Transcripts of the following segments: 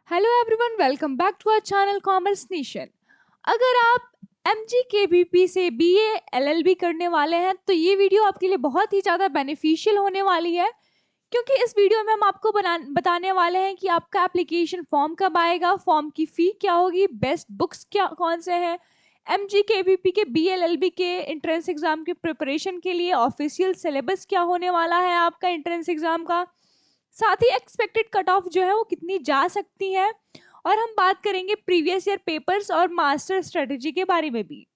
Hello everyone, welcome back to our channel commerce nation. अगर आप MGKBP से BA LLB करने वाले हैं तो ये वीडियो आपके लिए बहुत ही ज़्यादा बेनिफिशियल होने वाली है, क्योंकि इस वीडियो में हम आपको बताने वाले हैं कि आपका एप्लीकेशन फॉर्म कब आएगा, फॉर्म की फ़ी क्या होगी, बेस्ट बुक्स क्या कौन से हैं, MGKBP के BA-LLB के एंट्रेंस एग्ज़ाम की प्रिपरेशन के लिए ऑफिशियल सिलेबस क्या होने वाला है आपका एंट्रेंस एग्ज़ाम का, साथ ही एक्सपेक्टेड कट ऑफ जो है वो कितनी जा सकती है, और हम बात करेंगे प्रीवियस ईयर पेपर्स और मास्टर स्ट्रेटेजी के बारे में भी।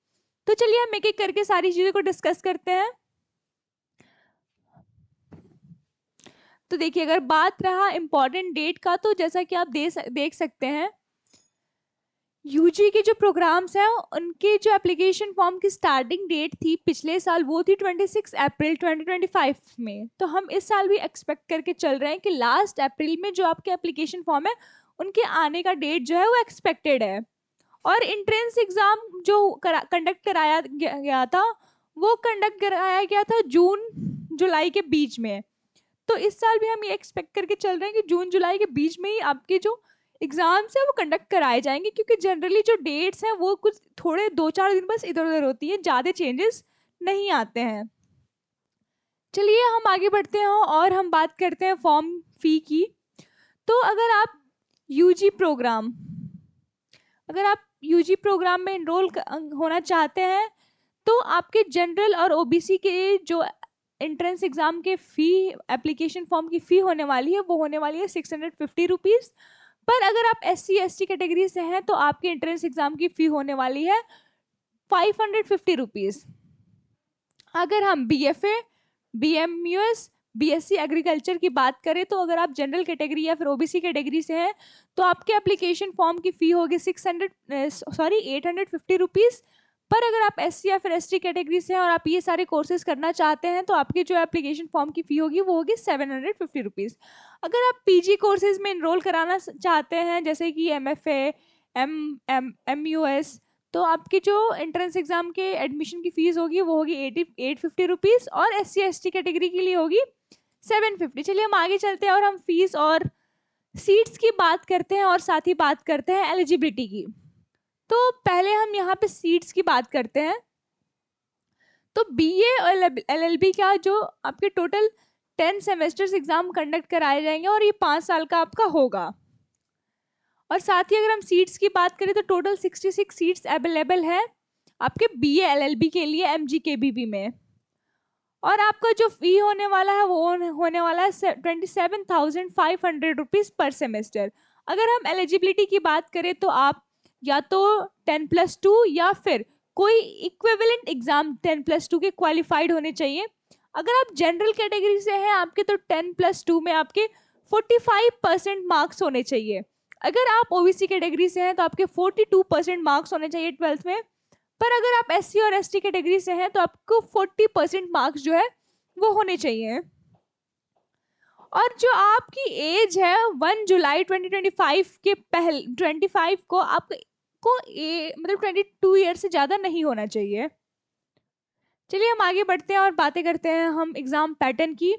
तो चलिए हम एक एक करके सारी चीज़ों को डिस्कस करते हैं। तो देखिए, अगर बात रहा इम्पॉर्टेंट डेट का, तो जैसा कि आप देख सकते हैं, यूजी के जो प्रोग्राम्स हैं उनके जो एप्लीकेशन फॉर्म की स्टार्टिंग डेट थी पिछले साल वो थी 26 अप्रैल 2025 में। तो हम इस साल भी एक्सपेक्ट करके चल रहे हैं कि लास्ट अप्रैल में जो आपके एप्लीकेशन फॉर्म है उनके आने का डेट जो है वो एक्सपेक्टेड है। और एंट्रेंस एग्ज़ाम जो कंडक्ट कराया गया था वो कंडक्ट कराया गया था जून जुलाई के बीच में। तो इस साल भी हम ये एक्सपेक्ट करके चल रहे हैं कि जून जुलाई के बीच में ही आपके जो एग्जाम्स हैं वो कंडक्ट कराए जाएंगे, क्योंकि जनरली जो डेट्स हैं वो कुछ थोड़े 2-4 दिन बस इधर उधर होती है, ज़्यादा चेंजेस नहीं आते हैं। चलिए हम आगे बढ़ते हैं और हम बात करते हैं फॉर्म फी की। तो अगर आप यूजी प्रोग्राम में इनरोल होना चाहते हैं तो आपके जनरल और ओबीसी के जो एंट्रेंस एग्जाम के फ़ी एप्लीकेशन फॉर्म की फ़ी होने वाली है वो होने वाली है 650 रुपीज़। पर अगर आप SC/ST कैटेगरी से हैं तो आपके एंट्रेंस एग्जाम की फ़ी होने वाली है 550 रुपीज़। अगर हम BFA, BMUS, BSc एग्रीकल्चर की बात करें तो अगर आप जनरल कैटेगरी या फिर ओबीसी कैटेगरी से हैं तो आपके एप्लीकेशन फॉर्म की फ़ी होगी 850 रुपीज़। पर अगर आप SC या फिर ST कैटेगरी से हैं और आप ये सारे कोर्सेज करना चाहते हैं तो आपकी जो एप्लीकेशन फॉर्म की फ़ी होगी वो होगी 750 रुपीज़। अगर आप PG कोर्सेज में इनरोल कराना चाहते हैं जैसे कि MFA, MUS, तो आपकी जो एंट्रेंस एग्जाम के एडमिशन की फीस होगी वो होगी 850 रुपीज़ और SC/ST कैटेगरी के लिए होगी 750। चलिए हम आगे चलते हैं और हम फीस और सीट्स की बात करते हैं और साथ ही बात करते हैं एलिजिबिलिटी की। तो पहले हम यहाँ पे सीट्स की बात करते हैं। तो BA और LLB का जो आपके टोटल 10 सेमेस्टर्स एग्जाम कंडक्ट कराए जाएंगे और ये 5 साल का आपका होगा। और साथ ही अगर हम सीट्स की बात करें तो टोटल 66 सीट्स अवेलेबल है आपके BA LLB के लिए MGKBP में। और आपका जो फी होने वाला है वो होने वाला है 27,500 रुपीज़ पर सेमेस्टर। अगर हम एलिजिबिलिटी की बात करें तो आप या तो 10+2 या फिर कोई इक्विवेलेंट एग्जाम 10+2 के क्वालिफाइड होने चाहिए। अगर आप जनरल कैटेगरी से हैं आपके तो 10+2 में आपके 45% मार्क्स होने चाहिए। अगर आप ओबीसी कैटेगरी से हैं तो आपके 42% मार्क्स होने चाहिए 12th में। पर अगर आप SC और ST कैटेगरी से हैं तो आपको 40% मार्क्स जो है वो होने चाहिए। और जो आपकी एज है 1 जुलाई 2025 के पहले 25 को आपको मतलब 22 ईयर से ज़्यादा नहीं होना चाहिए। चलिए हम आगे बढ़ते हैं और बातें करते हैं हम एग्ज़ाम पैटर्न की।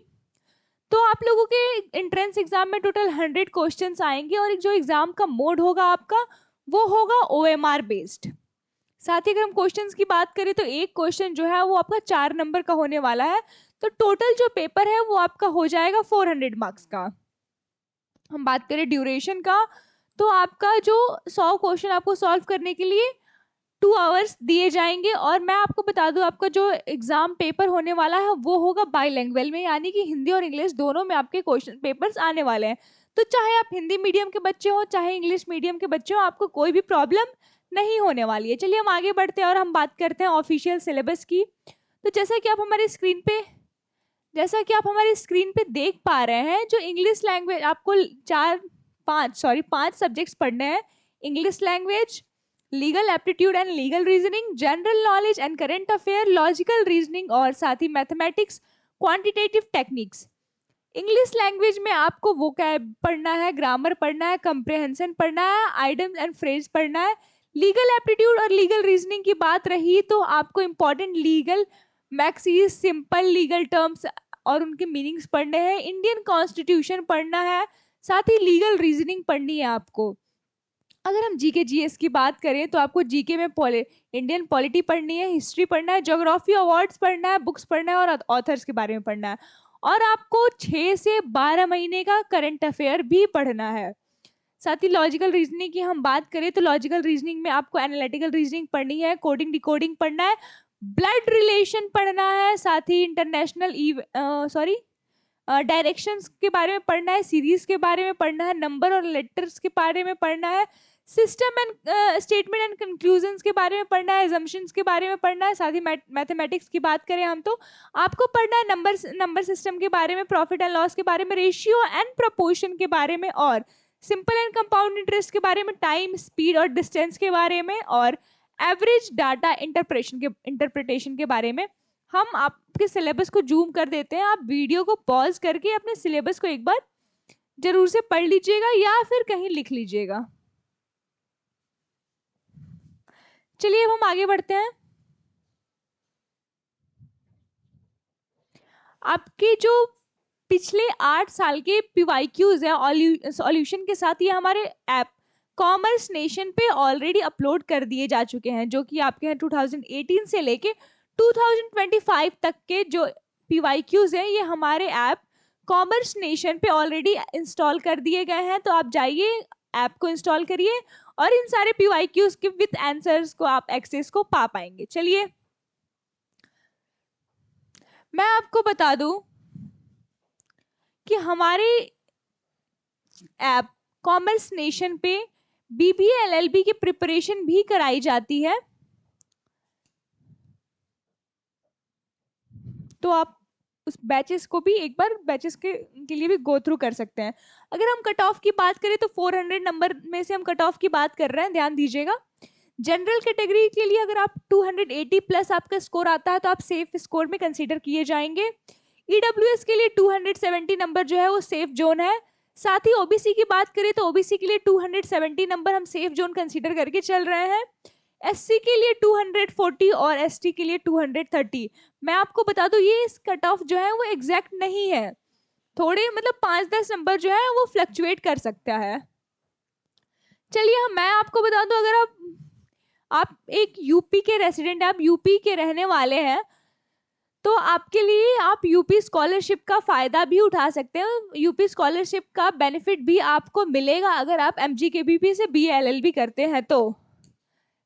तो आप लोगों के एंट्रेंस एग्जाम में टोटल 100 क्वेश्चंस आएंगे और जो एग्जाम का मोड होगा आपका वो होगा OMR बेस्ड। साथ ही अगर हम क्वेश्चंस की बात करें तो एक क्वेश्चन जो है वो आपका 4 नंबर का होने वाला है। तो टोटल जो पेपर है वो आपका हो जाएगा 400 मार्क्स का। हम बात करें ड्यूरेशन का तो आपका जो 100 क्वेश्चन आपको सॉल्व करने के लिए 2 आवर्स दिए जाएंगे। और मैं आपको बता दूं आपका जो एग्जाम पेपर होने वाला है वो होगा बाईलैंग्वेज में, यानी कि हिंदी और इंग्लिश दोनों में आपके क्वेश्चन पेपर्स आने वाले हैं। तो चाहे आप हिंदी मीडियम के बच्चे हो चाहे इंग्लिश मीडियम के बच्चे हो आपको कोई भी प्रॉब्लम नहीं होने वाली है। चलिए हम आगे बढ़ते हैं और हम बात करते हैं ऑफिशियल सिलेबस की। तो जैसा कि आप हमारी स्क्रीन पे देख पा रहे हैं, जो इंग्लिश लैंग्वेज आपको 5 सब्जेक्ट्स पढ़ने हैं। English language, legal aptitude and legal reasoning, general knowledge and current affair, logical reasoning और साथ ही mathematics, quantitative techniques. English language में आपको वोकैब पढ़ना है, ग्रामर पढ़ना है, कंप्रिहेंशन पढ़ना है, आइडम्स एंड फ्रेज पढ़ना है। लीगल एप्टीट्यूड और लीगल रीजनिंग की बात रही तो आपको important legal maxis, simple legal terms और उनके मीनिंग्स पढ़ने हैं। इंडियन कॉन्स्टिट्यूशन पढ़ना है, साथ ही लीगल रीजनिंग पढ़नी है आपको। अगर हम जीके जीएस की बात करें तो आपको जीके में इंडियन पॉलिटी पढ़नी है, हिस्ट्री पढ़ना है, ज्योग्राफी अवार्ड्स पढ़ना है, बुक्स पढ़ना है और ऑथर्स के बारे में पढ़ना है। और आपको 6 से 12 महीने का करंट अफेयर भी पढ़ना है। साथ ही लॉजिकल रीजनिंग की हम बात करें तो लॉजिकल रीजनिंग में आपको एनालिटिकल रीजनिंग पढ़नी है, कोडिंग डिकोडिंग पढ़ना है, ब्लड रिलेशन पढ़ना है, साथ ही इंटरनेशनल डायरेक्शंस के बारे में पढ़ना है, सीरीज के बारे में पढ़ना है, नंबर और लेटर्स के बारे में पढ़ना है, system and statement and conclusions के बारे में पढ़ना है, एजम्पशंस के बारे में पढ़ना है। साथ ही मैथमेटिक्स की बात करें हम तो आपको पढ़ना है नंबर सिस्टम के बारे में, प्रॉफिट एंड लॉस के बारे में, रेशियो एंड प्रोपोर्शन के बारे में, और सिंपल एंड कंपाउंड इंटरेस्ट के बारे में, टाइम स्पीड और डिस्टेंस के बारे में, और एवरेज डाटा इंटरप्रिटेशन के बारे में। हम आपके सिलेबस को जूम कर देते हैं, आप वीडियो को पॉज करके अपने सिलेबस को एक बार जरूर से पढ़ लीजिएगा या फिर कहीं लिख लीजिएगा। चलिए अब हम आगे बढ़ते हैं। आपके जो पिछले 8 साल के पीवाईक्यूज है सॉल्यूशन के साथ ये हमारे ऐप कॉमर्स नेशन पे ऑलरेडी अपलोड कर दिए जा चुके हैं, जो कि आपके हैं 2018 से लेके 2025 तक के जो पीवाईक्यूज हैं ये हमारे ऐप कॉमर्स नेशन पे ऑलरेडी इंस्टॉल कर दिए गए हैं। तो आप जाइए, ऐप को इंस्टॉल करिए और इन सारे पीवाईक्यूज के विद आंसर्स को आप एक्सेस को पा पाएंगे। चलिए मैं आपको बता दूं कि हमारे ऐप कॉमर्स नेशन पे बीबीए एलएलबी की प्रिपरेशन भी कराई जाती है। तो आप उस बैचेस को भी एक बार बैचेस के लिए भी गो थ्रू कर सकते हैं। अगर हम कट ऑफ की बात करें तो 400 नंबर में से हम कट ऑफ की बात कर रहे हैं, ध्यान दीजिएगा। जनरल कैटेगरी के लिए अगर आप 280 प्लस आपका स्कोर आता है तो आप सेफ स्कोर में कंसीडर किए जाएंगे। ईडब्ल्यूएस के लिए 270 नंबर जो है वो सेफ जोन है। साथ ही ओबीसी की बात करें तो ओबीसी के लिए 270 नंबर हम सेफ जोन कंसीडर करके चल रहे हैं। एससी के लिए 240 और एसटी के लिए 230। मैं आपको बता दूं ये कट ऑफ जो है वो एग्जैक्ट नहीं है, थोड़े मतलब 5-10 नंबर जो है वो फ्लक्चुएट कर सकता है। चलिए मैं आपको बता दूं, अगर आप एक यूपी के रेसिडेंट, आप यूपी के रहने वाले हैं तो आपके लिए आप यूपी स्कॉलरशिप का फायदा भी उठा सकते हैं। यूपी स्कॉलरशिप का बेनिफिट भी आपको मिलेगा अगर आप एमजीकेबीपी से बीए एलएलबी करते हैं तो।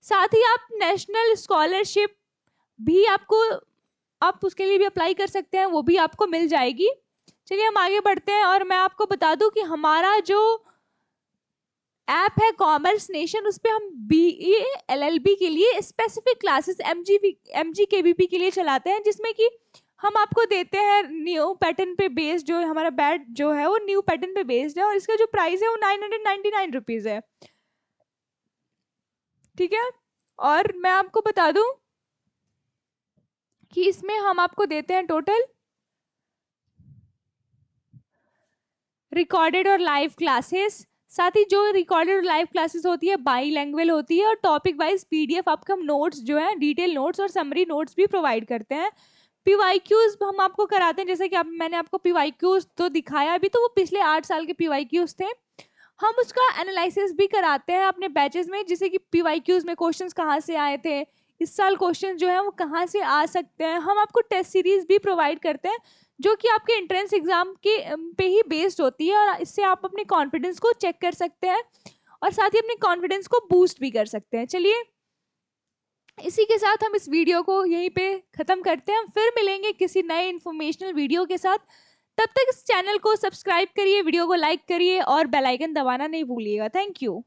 साथ ही आप नेशनल स्कॉलरशिप भी आप उसके लिए भी अप्लाई कर सकते हैं, वो भी आपको मिल जाएगी। चलिए हम आगे बढ़ते हैं और मैं आपको बता दूं कि हमारा जो ऐप है कॉमर्स नेशन, उस पे हम बीए एलएलबी के लिए स्पेसिफिक क्लासेस एमजीकेबीपी के लिए चलाते हैं, जिसमें कि हम आपको देते हैं न्यू पैटर्न पे बेस्ड, जो हमारा बैच जो है वो न्यू पैटर्न पे बेस्ड है और इसका जो प्राइस है वो 999 रुपीज है। ठीक है, और मैं आपको बता दूं कि इसमें हम आपको देते हैं टोटल रिकॉर्डेड और लाइव क्लासेस। साथ ही जो रिकॉर्डेड और लाइव क्लासेस होती है बाई लैंग्वेज होती है और टॉपिक वाइज पीडीएफ आपको हम नोट्स जो है डिटेल नोट्स और समरी नोट्स भी प्रोवाइड करते हैं। पीवाईक्यूज हम आपको कराते हैं, जैसे कि मैंने आपको पीवाईक्यूज तो दिखाया अभी, तो वो पिछले 8 साल के पीवाईक्यूज थे। हम उसका एनालिसिस भी कराते हैं अपने बैचेस में, जैसे कि पीवाईक्यूज में क्वेश्चंस कहाँ से आए थे, इस साल क्वेश्चन जो है वो कहाँ से आ सकते हैं। हम आपको टेस्ट सीरीज भी प्रोवाइड करते हैं जो कि आपके एंट्रेंस एग्जाम के पे ही बेस्ड होती है और इससे आप अपने कॉन्फिडेंस को चेक कर सकते हैं और साथ ही अपने कॉन्फिडेंस को बूस्ट भी कर सकते हैं। चलिए इसी के साथ हम इस वीडियो को यहीं पे खत्म करते हैं। हम फिर मिलेंगे किसी नए इन्फॉर्मेशनल वीडियो के साथ। तब तक इस चैनल को सब्सक्राइब करिए, वीडियो को लाइक करिए और बेल आइकन दबाना नहीं भूलिएगा। Thank you.